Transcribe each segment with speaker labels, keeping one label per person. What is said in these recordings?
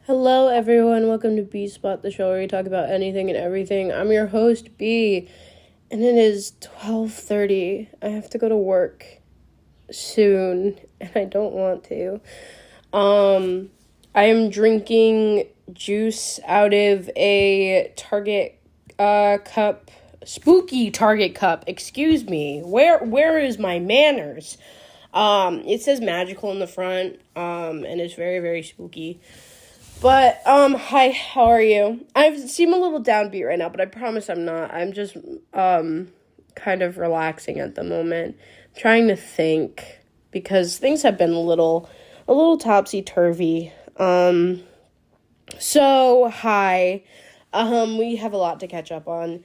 Speaker 1: Hello, everyone. Welcome to B Spot, the show where we talk about anything and everything. I'm your host, B, and it is 12:30. I have to go to work soon, and I don't want to. I am drinking juice out of a Target cup, spooky Target cup. Excuse me. Where is my manners? It says magical in the front, and it's very, very spooky. But, hi, how are you? I seem a little downbeat right now, but I promise I'm not. I'm just, kind of relaxing at the moment. I'm trying to think, because things have been a little topsy-turvy. So, hi. We have a lot to catch up on.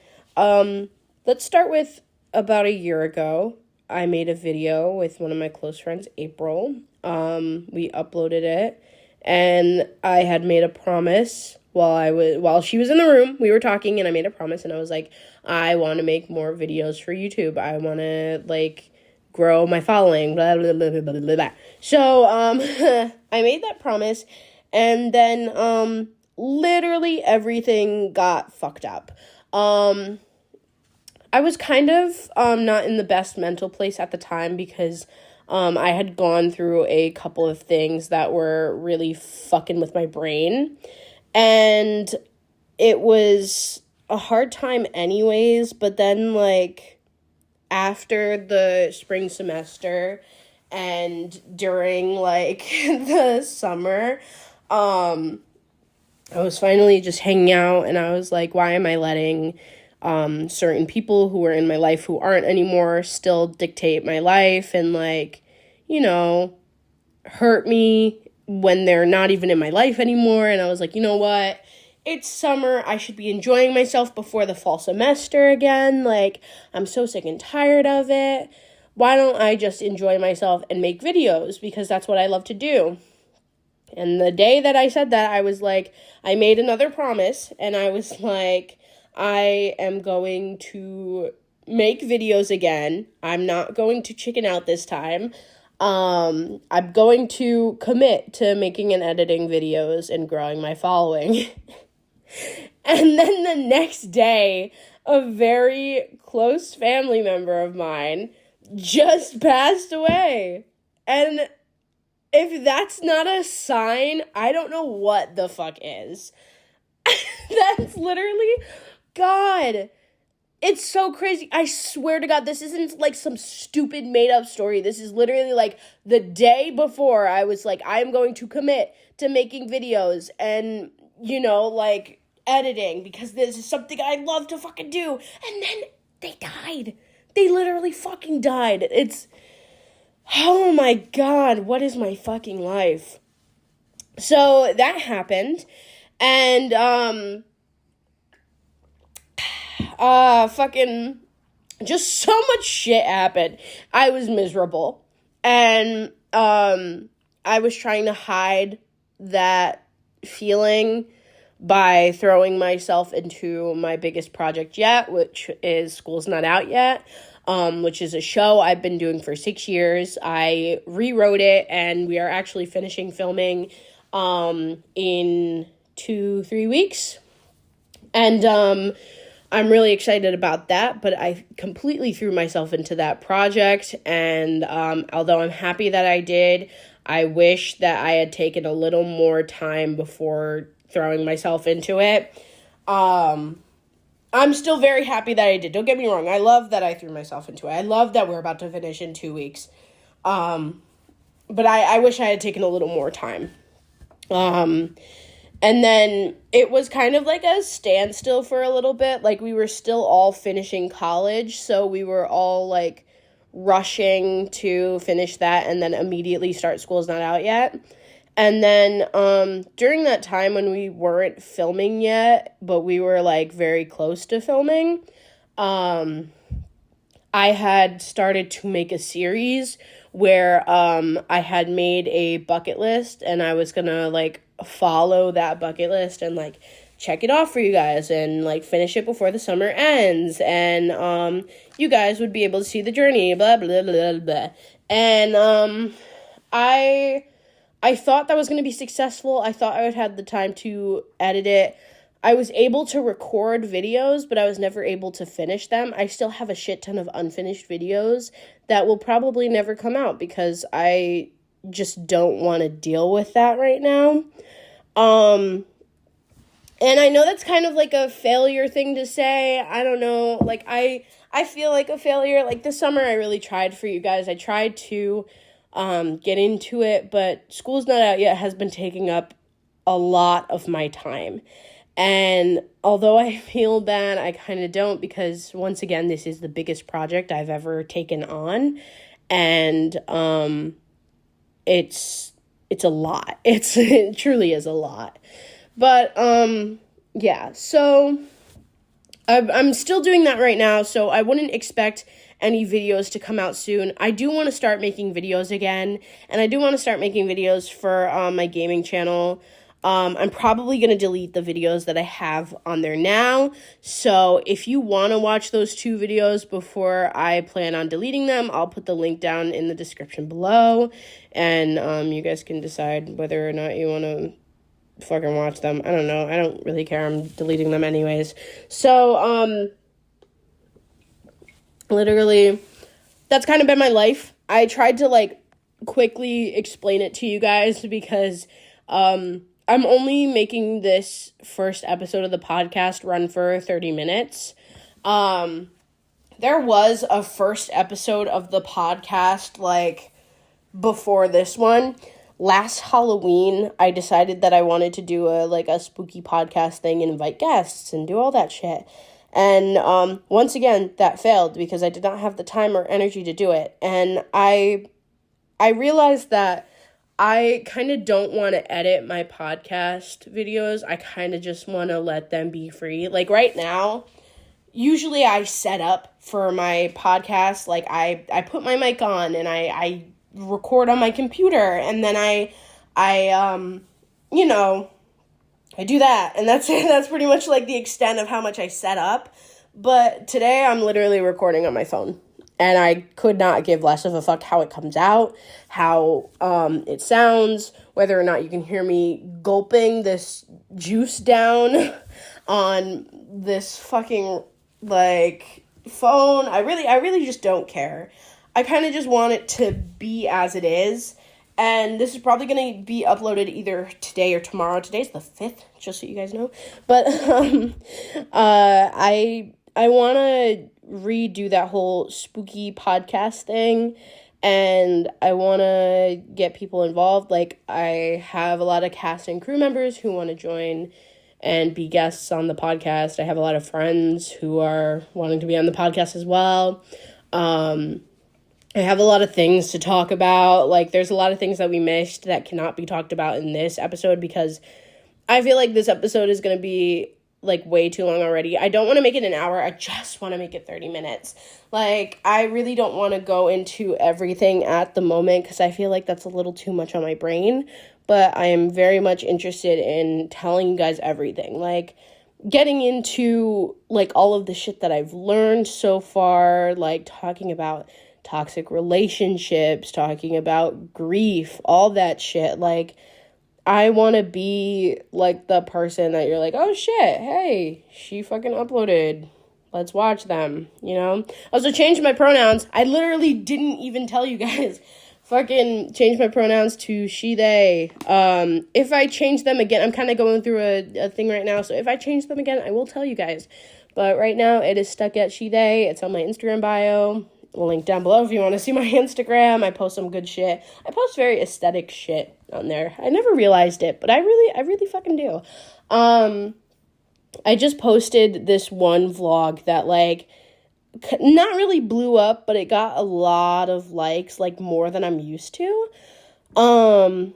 Speaker 1: Let's start with about a year ago. I made a video with one of my close friends, April. We uploaded it. And I had made a promise while she was in the room. We were talking, and I made a promise, and I was like, I want to make more videos for YouTube. I want to grow my following. Blah blah blah blah blah blah. So I made that promise, and then literally everything got fucked up. I was kind of not in the best mental place at the time because I had gone through a couple of things that were really fucking with my brain, and it was a hard time anyways, but then, after the spring semester and during, the summer, I was finally just hanging out, and I was like, why am I letting certain people who are in my life who aren't anymore still dictate my life and hurt me when they're not even in my life anymore. And I was like, you know what? It's summer. I should be enjoying myself before the fall semester again. I'm so sick and tired of it. Why don't I just enjoy myself and make videos? Because that's what I love to do. And the day that I said that, I was like, I made another promise, and I was like, I am going to make videos again. I'm not going to chicken out this time. I'm going to commit to making and editing videos and growing my following. And then the next day, a very close family member of mine just passed away. And if that's not a sign, I don't know what the fuck is. That's literally God. It's so crazy. I swear to God, this isn't some stupid made up story. This is literally the day before I was like, I'm going to commit to making videos and, editing because this is something I love to fucking do. And then they died. They literally fucking died. Oh my God, what is my fucking life? So that happened. And, fucking just so much shit happened. I was miserable. And, I was trying to hide that feeling by throwing myself into my biggest project yet, which is School's Not Out Yet, which is a show I've been doing for 6 years. I rewrote it, and we are actually finishing filming, in 2-3 weeks. And, I'm really excited about that, but I completely threw myself into that project, and although I'm happy that I did, I wish that I had taken a little more time before throwing myself into it. I'm still very happy that I did. Don't get me wrong. I love that I threw myself into it. I love that we're about to finish in 2 weeks. But I wish I had taken a little more time. And then it was kind of like a standstill for a little bit. We were still all finishing college, so we were all, rushing to finish that and then immediately start School's Not Out Yet. And then during that time when we weren't filming yet, but we were, very close to filming, I had started to make a series where I had made a bucket list, and I was gonna, follow that bucket list and check it off for you guys and finish it before the summer ends, and you guys would be able to see the journey, blah blah blah blah. And I I thought that was going to be successful. I thought I would have the time to edit it. I was able to record videos, but I was never able to finish them. I still have a shit ton of unfinished videos that will probably never come out because I just don't want to deal with that right now. And I know that's kind of like a failure thing to say. I don't know. Like, I feel like a failure. Like, this summer I really tried for you guys. I tried to get into it, but school's not out yet has been taking up a lot of my time. And although I feel bad, I kind of don't, because once again, this is the biggest project I've ever taken on. And it's a lot. It truly is a lot. But yeah, so I'm still doing that right now, so I wouldn't expect any videos to come out soon. I do want to start making videos again, and I do want to start making videos for my gaming channel. I'm probably going to delete the videos that I have on there now, so if you want to watch those 2 videos before I plan on deleting them, I'll put the link down in the description below, and you guys can decide whether or not you want to fucking watch them. I don't know. I don't really care. I'm deleting them anyways. So, literally, that's kind of been my life. I tried to, like, quickly explain it to you guys because, I'm only making this first episode of the podcast run for 30 minutes. There was a first episode of the podcast, like, before this one. Last Halloween, I decided that I wanted to do a spooky podcast thing and invite guests and do all that shit. And once again, that failed because I did not have the time or energy to do it. And I realized that I kind of don't want to edit my podcast videos. I kind of just want to let them be free. Like right now, usually I set up for my podcast. Like I put my mic on and I record on my computer, and then I do that, and that's pretty much like the extent of how much I set up. But today I'm literally recording on my phone, and I could not give less of a fuck how it comes out, how it sounds, whether or not you can hear me gulping this juice down on this fucking like phone. I really just don't care. I kind of just want it to be as it is. And this is probably going to be uploaded either today or tomorrow. Today's the 5th, just so you guys know. But I want to redo that whole spooky podcast thing. And I want to get people involved. Like, I have a lot of cast and crew members who want to join and be guests on the podcast. I have a lot of friends who are wanting to be on the podcast as well. I have a lot of things to talk about. Like, there's a lot of things that we missed that cannot be talked about in this episode because I feel like this episode is going to be, like, way too long already. I don't want to make it an hour. I just want to make it 30 minutes. Like, I really don't want to go into everything at the moment because I feel like that's a little too much on my brain. But I am very much interested in telling you guys everything. Like, getting into, like, all of the shit that I've learned so far. Like, talking about toxic relationships, talking about grief, all that shit. Like, I want to be, like, the person that you're like, oh, shit, hey, she fucking uploaded. Let's watch them, you know? Also, changed my pronouns. I literally didn't even tell you guys. Fucking changed my pronouns to she, they. If I change them again, I'm kind of going through a thing right now, so if I change them again, I will tell you guys. But right now, it is stuck at she, they. It's on my Instagram bio. Link down below if you want to see my Instagram. I post some good shit. I post very aesthetic shit on there. I never realized it, but I really fucking do. I just posted this one vlog that, like, not really blew up, but it got a lot of likes, like, more than I'm used to. I'm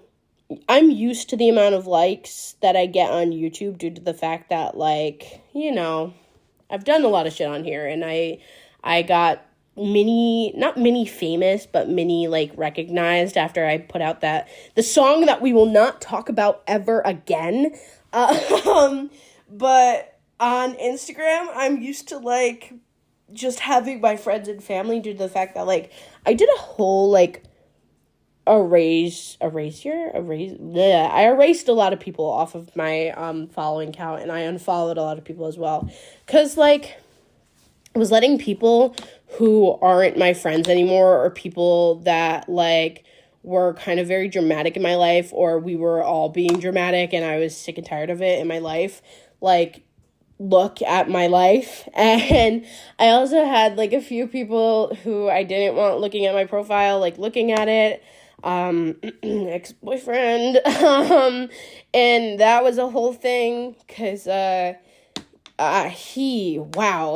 Speaker 1: used to the amount of likes that I get on YouTube due to the fact that, like, you know, I've done a lot of shit on here, and I got not mini famous, but mini, like, recognized after I put out the song that we will not talk about ever again. But on Instagram, I'm used to, like, just having my friends and family due to the fact that, like, I did a whole, like, I erased a lot of people off of my following count, and I unfollowed a lot of people as well, because like I was letting people who aren't my friends anymore, or people that like were kind of very dramatic in my life, or we were all being dramatic and I was sick and tired of it in my life, like look at my life. And I also had like a few people who I didn't want looking at my profile, like looking at it, ex-boyfriend, and that was a whole thing, because wow,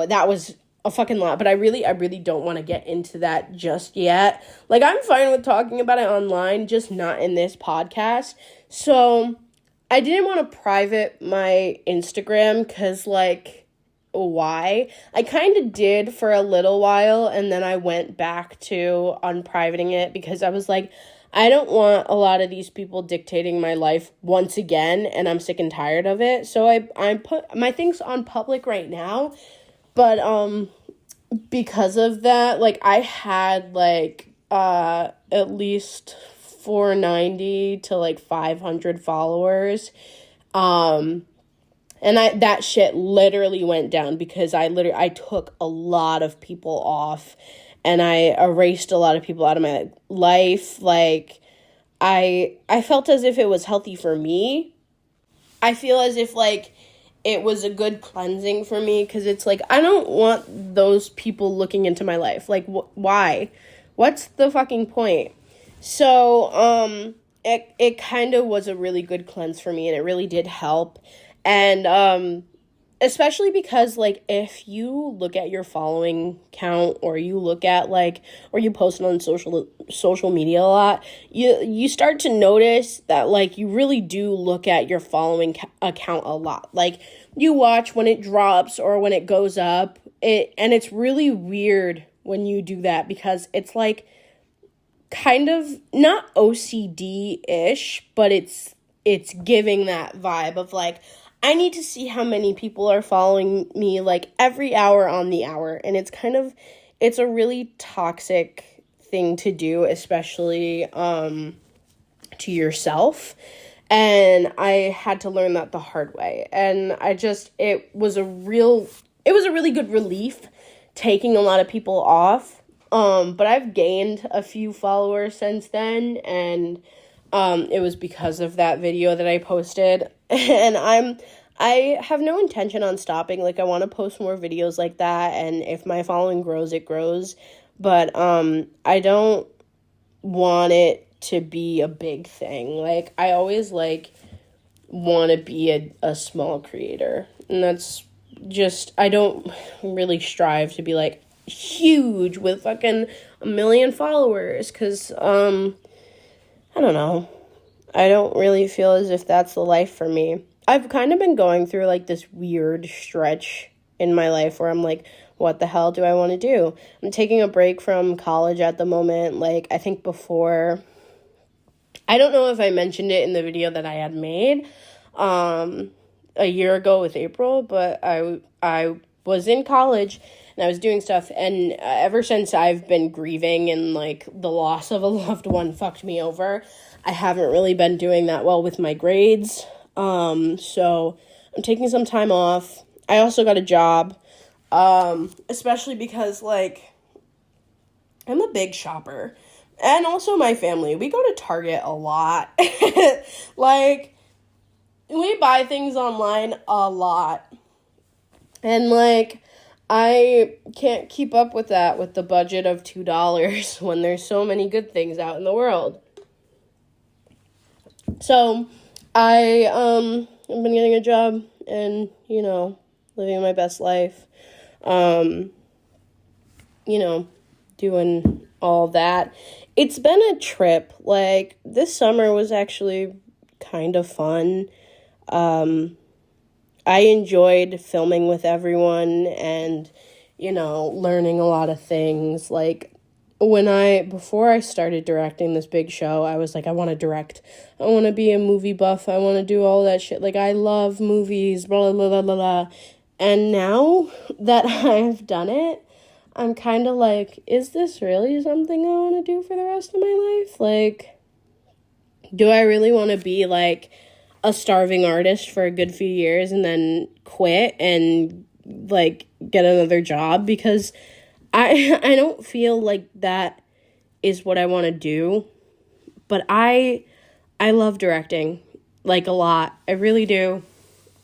Speaker 1: that was a fucking lot. But I really don't want to get into that just yet. Like, I'm fine with talking about it online, just not in this podcast. So I didn't want to private my Instagram, because like, why? I kind of did for a little while, and then I went back to unprivating it, because I was like, I don't want a lot of these people dictating my life once again, and I'm sick and tired of it. So I put my things on public right now, but because of that, like, I had like at least 490 to like 500 followers, and that shit literally went down because I took a lot of people off, and I erased a lot of people out of my life. Like, I felt as if it was healthy for me. I feel as if like it was a good cleansing for me, because it's like, I don't want those people looking into my life. Like, why? What's the fucking point? So it kind of was a really good cleanse for me, and it really did help. And especially because, like, if you look at your following count, or you look at, like, or you post on social media a lot, you start to notice that, like, you really do look at your following account a lot. Like, you watch when it drops or when it goes up, and it's really weird when you do that, because it's, like, kind of not OCD-ish, but it's giving that vibe of, like, I need to see how many people are following me, like, every hour on the hour. And it's a really toxic thing to do, especially to yourself. And I had to learn that the hard way. And it was a really good relief taking a lot of people off. But I've gained a few followers since then, and it was because of that video that I posted. And I have no intention on stopping. Like, I want to post more videos like that, and if my following grows, it grows. But I don't want it to be a big thing. Like, I always like want to be a small creator, and that's just, I don't really strive to be like huge with fucking 1 million followers, because I don't know, I don't really feel as if that's the life for me. I've kind of been going through like this weird stretch in my life where I'm like, what the hell do I want to do? I'm taking a break from college at the moment. Like, I think before, I don't know if I mentioned it in the video that I had made a year ago with April, but I was in college and I was doing stuff, and ever since I've been grieving, and like the loss of a loved one fucked me over, I haven't really been doing that well with my grades. So I'm taking some time off. I also got a job, especially because, like, I'm a big shopper, and also my family, we go to Target a lot. Like, we buy things online a lot, and like, I can't keep up with that with the budget of $2 when there's so many good things out in the world. So I've been getting a job and, you know, living my best life, you know, doing all that. It's been a trip. Like, this summer was actually kind of fun. I enjoyed filming with everyone and, you know, learning a lot of things. Like, before I started directing this big show, I was like, I want to direct. I want to be a movie buff. I want to do all that shit. Like, I love movies, blah, blah, blah, blah, blah. And now that I've done it, I'm kind of like, is this really something I want to do for the rest of my life? Like, Do I really want to be like a starving artist for a good few years and then quit and like get another job? Because I don't feel like that is what I want to do. But I love directing, like, a lot. I really do.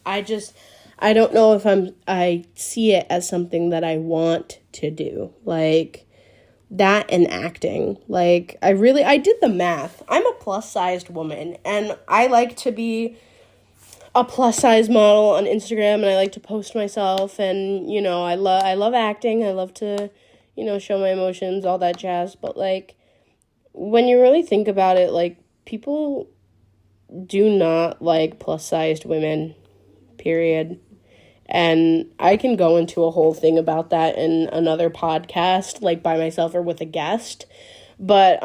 Speaker 1: I don't know if I see it as something that I want to do. Like, that and acting. Like, I did the math. I'm a plus-sized woman, and I like to be a plus-size model on Instagram, and I like to post myself, and, I love acting. I love to, show my emotions, all that jazz. But, like, when you really think about it, like, people do not like plus-sized women, period. And I can go into a whole thing about that in another podcast, like by myself or with a guest. But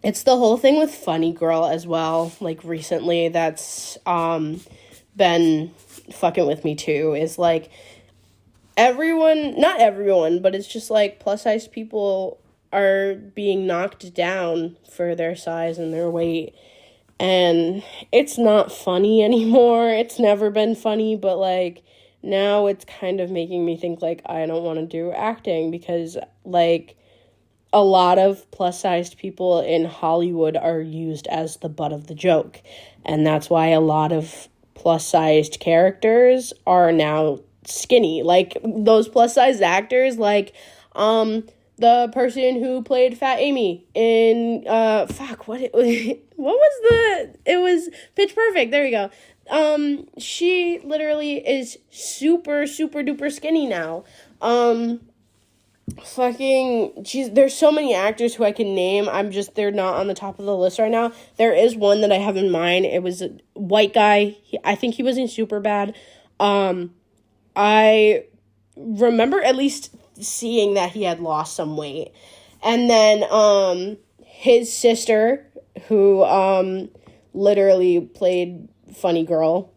Speaker 1: it's the whole thing with Funny Girl as well, like recently, that's been fucking with me too, is like not everyone, but it's just like plus-sized people are being knocked down for their size and their weight. And it's not funny anymore. It's never been funny, but, like, now it's kind of making me think, like, I don't want to do acting because, like, a lot of plus-sized people in Hollywood are used as the butt of the joke. And that's why a lot of plus-sized characters are now skinny. Like, those plus-sized actors, like, the person who played Fat Amy in, it was Pitch Perfect, there you go. She literally is super, super duper skinny now. There's so many actors who I can name, they're not on the top of the list right now. There is one that I have in mind. It was a white guy. I think he was in Superbad. I remember at least seeing that he had lost some weight. And then his sister, who literally played Funny Girl,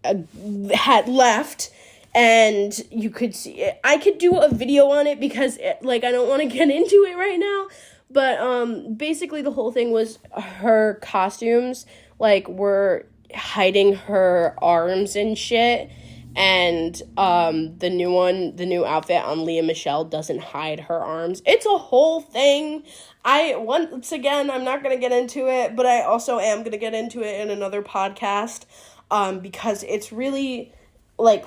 Speaker 1: had left, and you could see it. I could do a video on it because I don't want to get into it right now, but basically the whole thing was her costumes were hiding her arms and shit. And the new outfit on Lea Michele doesn't hide her arms. It's a whole thing. Once again, I'm not going to get into it, but I also am going to get into it in another podcast because it's really,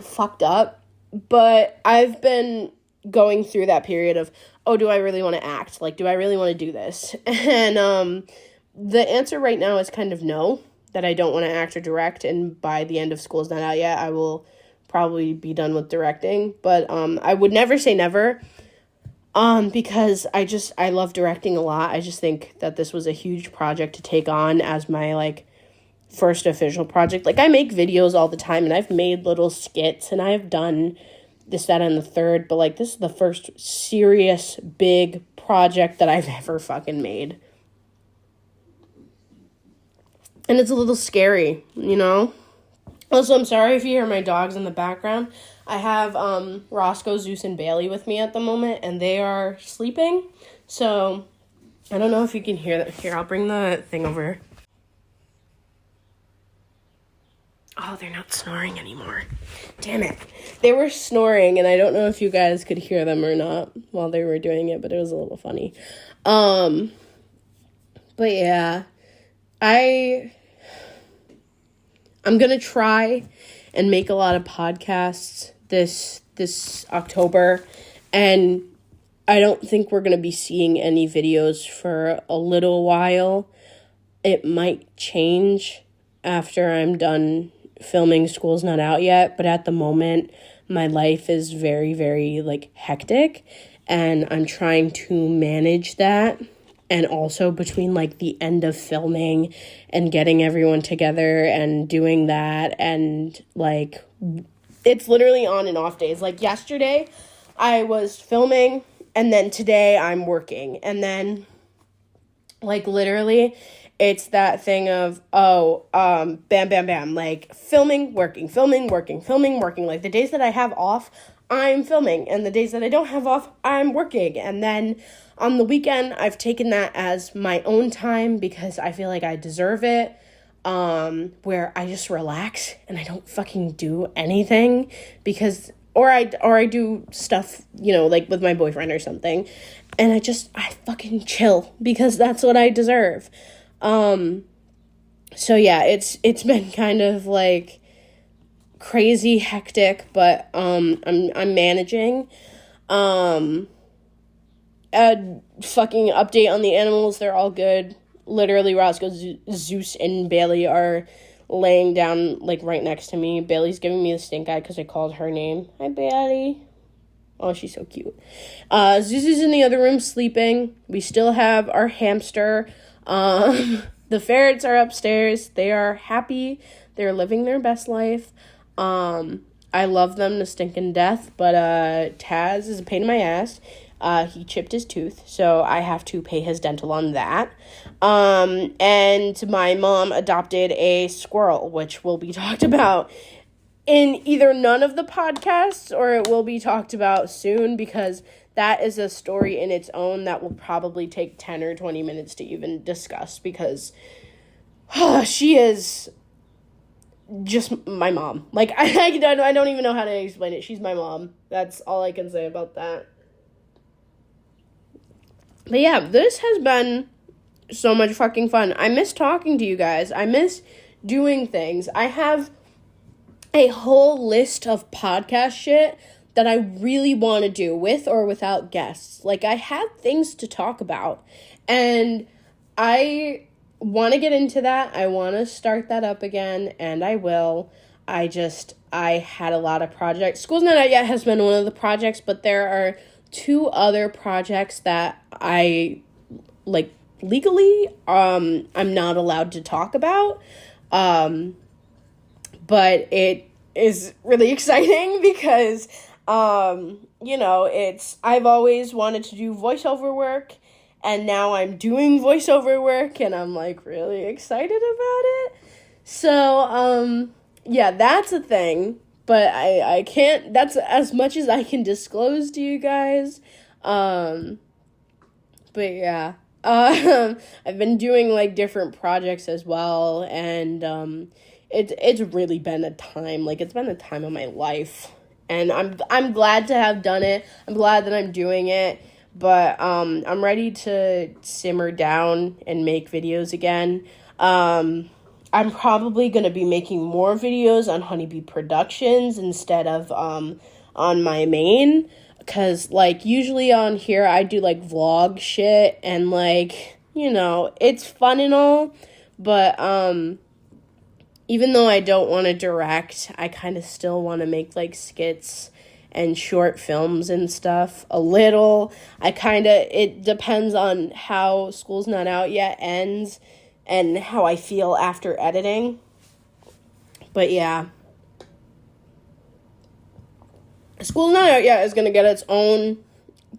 Speaker 1: fucked up. But I've been going through that period of, do I really want to act? Do I really want to do this? And the answer right now is kind of no, that I don't want to act or direct. And by the end of School's Not Out Yet, I will probably be done with directing, but I would never say never, because I love directing a lot. I just think that this was a huge project to take on as my first official project. I make videos all the time, and I've made little skits, and I've done this, that, and the third, but this is the first serious big project that I've ever fucking made. And it's a little scary, Also, I'm sorry if you hear my dogs in the background. I have Roscoe, Zeus, and Bailey with me at the moment, and they are sleeping. So, I don't know if you can hear that. Here, I'll bring the thing over. Oh, they're not snoring anymore. Damn it. They were snoring, and I don't know if you guys could hear them or not while they were doing it, but it was a little funny. But yeah, I'm going to try and make a lot of podcasts this October, and I don't think we're going to be seeing any videos for a little while. It might change after I'm done filming School's Not Out Yet, but at the moment, my life is very, very, hectic, and I'm trying to manage that. And also between, the end of filming and getting everyone together and doing that, and, it's literally on and off days. Yesterday, I was filming, and then today I'm working. And then, literally, it's that thing of, bam, bam, bam. Filming, working, filming, working, filming, working. The days that I have off, I'm filming, and the days that I don't have off, I'm working. And then on the weekend, I've taken that as my own time because I feel like I deserve it, where I just relax and I don't fucking do anything because, or I do stuff, like with my boyfriend or something, and I fucking chill because that's what I deserve. So yeah, it's been kind of like crazy hectic, but I'm managing. A fucking update on the animals, they're all good. Literally, Roscoe, Zeus, and Bailey are laying down like right next to me. Bailey's giving me the stink eye because I called her name. Hi, Bailey. Oh, she's so cute. Zeus is in the other room sleeping. We still have our hamster. The ferrets are upstairs. They are happy. They're living their best life. I love them to stinking death, but Taz is a pain in my ass. He chipped his tooth, so I have to pay his dental on that. And my mom adopted a squirrel, which will be talked about in either none of the podcasts or it will be talked about soon, because that is a story in its own that will probably take 10 or 20 minutes to even discuss, because she is just my mom. Like, I don't even know how to explain it. She's my mom. That's all I can say about that. But yeah, this has been so much fucking fun. I miss talking to you guys. I miss doing things. I have a whole list of podcast shit that I really want to do with or without guests. Like, I have things to talk about, and I want to get into that. I want to start that up again, and I will. I had a lot of projects. School's Not Out Yet has been one of the projects, but there are 2 other projects that I, like, legally, I'm not allowed to talk about. But it is really exciting because, I've always wanted to do voiceover work, and now I'm doing voiceover work, and I'm, like, really excited about it. So, yeah, that's a thing, but I can't, that's as much as I can disclose to you guys. But yeah, I've been doing, like, different projects as well, and, it's really been a time, like, it's been a time of my life, and I'm glad to have done it. I'm glad that I'm doing it, but, I'm ready to simmer down and make videos again. I'm probably going to be making more videos on Honeybee Productions instead of, on my main, because, like, usually on here I do, like, vlog shit, and, like, it's fun and all, but, even though I don't want to direct, I kind of still want to make, like, skits and short films and stuff a little. It depends on how School's Not Out Yet ends and how I feel after editing. But yeah. School's Not Out Yet is going to get its own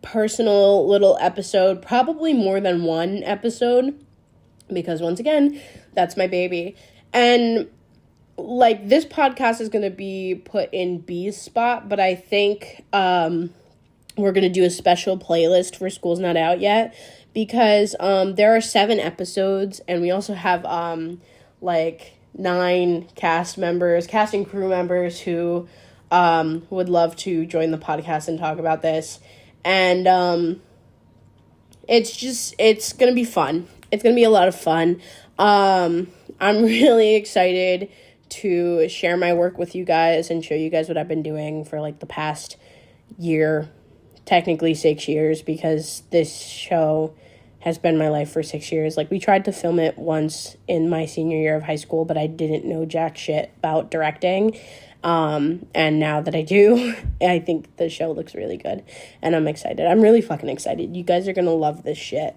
Speaker 1: personal little episode, probably more than one episode, because once again, that's my baby. And, like, this podcast is going to be put in B's spot, but I think we're going to do a special playlist for School's Not Out Yet, because there are 7 episodes, and we also have 9 cast and crew members who would love to join the podcast and talk about this. And it's going to be fun. It's going to be a lot of fun. I'm really excited to share my work with you guys and show you guys what I've been doing for, like, the past year, technically 6 years, because this show has been my life for 6 years. Like, we tried to film it once in my senior year of high school, but I didn't know jack shit about directing. And now that I do, I think the show looks really good, and I'm excited. I'm really fucking excited. You guys are gonna love this shit.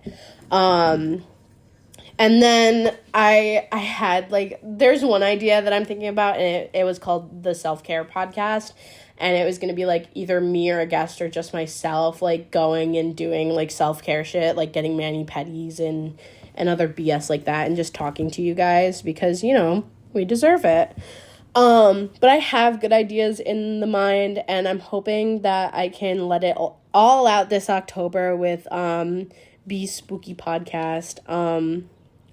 Speaker 1: And then I had, like, there's one idea that I'm thinking about, and it was called the Self-Care Podcast, and it was going to be, like, either me or a guest or just myself, like, going and doing, like, self-care shit, like, getting mani-pedis and other BS like that, and just talking to you guys, because, we deserve it. But I have good ideas in the mind, and I'm hoping that I can let it all out this October with Be Spooky podcast.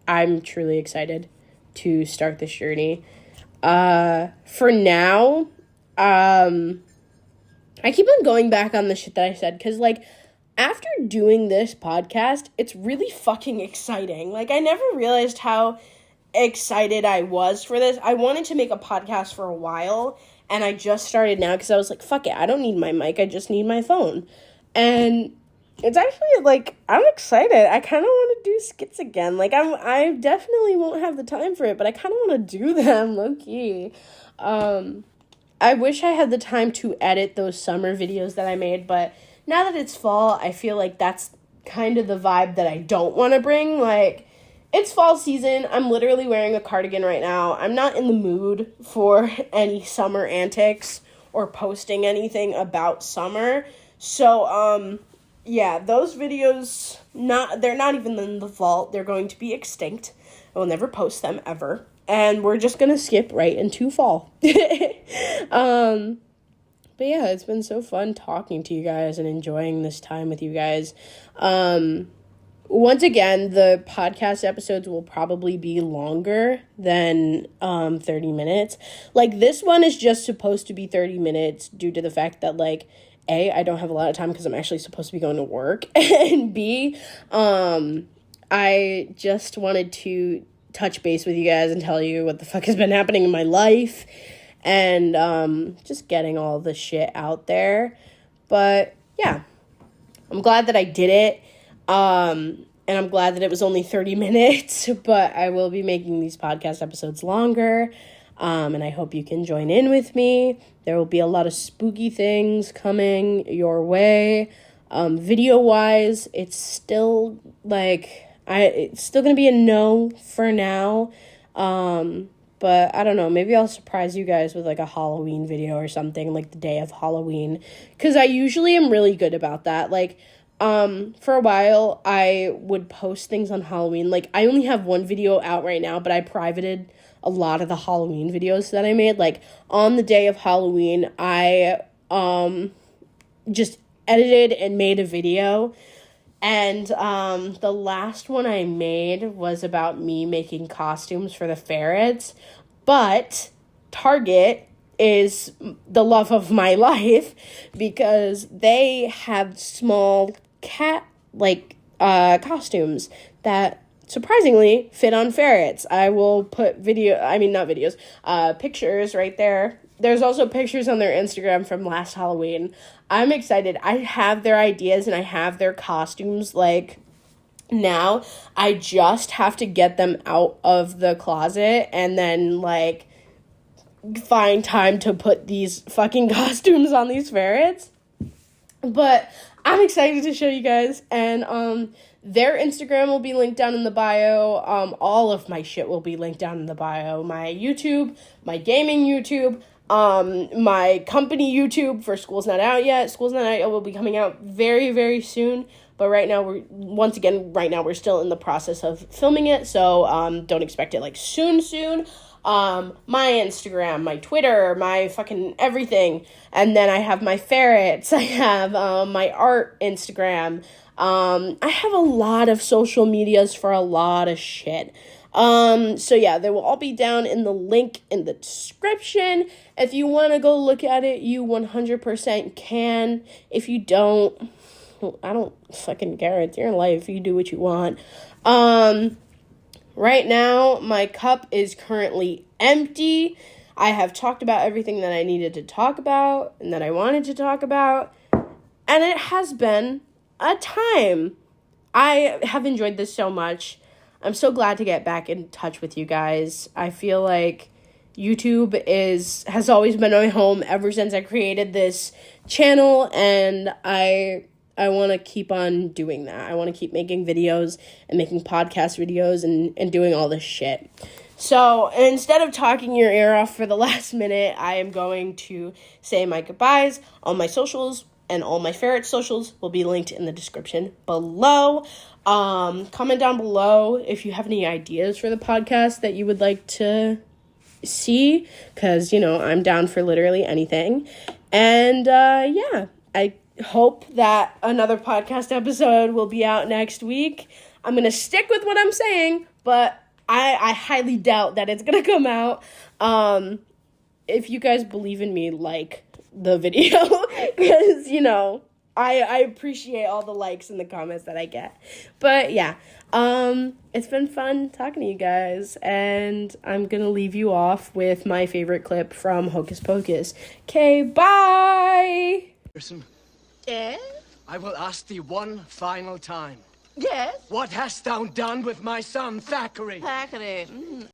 Speaker 1: I'm truly excited to start this journey. For now, I keep on going back on the shit that I said, because, like, after doing this podcast, it's really fucking exciting. Like, I never realized how excited I was for this. I wanted to make a podcast for a while, and I just started now because I was like, fuck it, I don't need my mic, I just need my phone. And it's actually, like, I'm excited. I kind of want to do skits again. Like, I definitely won't have the time for it, but I kind of want to do them, low-key. I wish I had the time to edit those summer videos that I made, but now that it's fall, I feel like that's kind of the vibe that I don't want to bring. Like, it's fall season. I'm literally wearing a cardigan right now. I'm not in the mood for any summer antics or posting anything about summer. So, yeah, those videos, they're not even in the vault. They're going to be extinct. I will never post them ever. And we're just going to skip right into fall. But yeah, it's been so fun talking to you guys and enjoying this time with you guys. Once again, the podcast episodes will probably be longer than 30 minutes. Like, this one is just supposed to be 30 minutes due to the fact that, like, A, I don't have a lot of time because I'm actually supposed to be going to work. And B, I just wanted to touch base with you guys and tell you what the fuck has been happening in my life. And just getting all the shit out there. But, yeah, I'm glad that I did it. And I'm glad that it was only 30 minutes, but I will be making these podcast episodes longer, and I hope you can join in with me. There will be a lot of spooky things coming your way. Video-wise, it's still, it's still going to be a no for now, but I don't know, maybe I'll surprise you guys with, like, a Halloween video or something, like the day of Halloween, because I usually am really good about that. Like, for a while, I would post things on Halloween. Like, I only have one video out right now, but I privated a lot of the Halloween videos that I made. Like, on the day of Halloween, I, just edited and made a video. And, the last one I made was about me making costumes for the ferrets. But Target is the love of my life because they have small cat costumes that surprisingly fit on ferrets. I will put pictures right there. There's also pictures on their Instagram from last Halloween. I'm excited. I have their ideas and I have their costumes, like, now. I just have to get them out of the closet and then, like, find time to put these fucking costumes on these ferrets. But I'm excited to show you guys, and their Instagram will be linked down in the bio. All of my shit will be linked down in the bio. My YouTube, my gaming YouTube, my company YouTube for School's Not Out Yet. School's Not Out Yet will be coming out very, very soon. But right now, we're still in the process of filming it. So, don't expect it, like, soon. My Instagram, my Twitter, my fucking everything. And then I have my ferrets. I have, my art Instagram. I have a lot of social medias for a lot of shit. So yeah, they will all be down in the link in the description. If you want to go look at it, you 100% can. If you don't, I don't fucking care. It's your life. You do what you want. Right now, my cup is currently empty. I have talked about everything that I needed to talk about and that I wanted to talk about. And it has been a time. I have enjoyed this so much. I'm so glad to get back in touch with you guys. I feel like YouTube has always been my home ever since I created this channel, and I want to keep on doing that. I want to keep making videos and making podcast videos and doing all this shit. So instead of talking your ear off for the last minute, I am going to say my goodbyes. All my socials and all my ferret socials will be linked in the description below. Comment down below if you have any ideas for the podcast that you would like to see, because, I'm down for literally anything. And yeah, I hope that another podcast episode will be out next week. I'm going to stick with what I'm saying, but I highly doubt that it's going to come out. If you guys believe in me, like the video, because, I appreciate all the likes and the comments that I get. But yeah, it's been fun talking to you guys, and I'm going to leave you off with my favorite clip from Hocus Pocus. Okay, bye!
Speaker 2: Yes?
Speaker 3: I will ask thee one final time.
Speaker 2: Yes?
Speaker 3: What hast thou done with my son, Thackeray?
Speaker 2: Thackeray.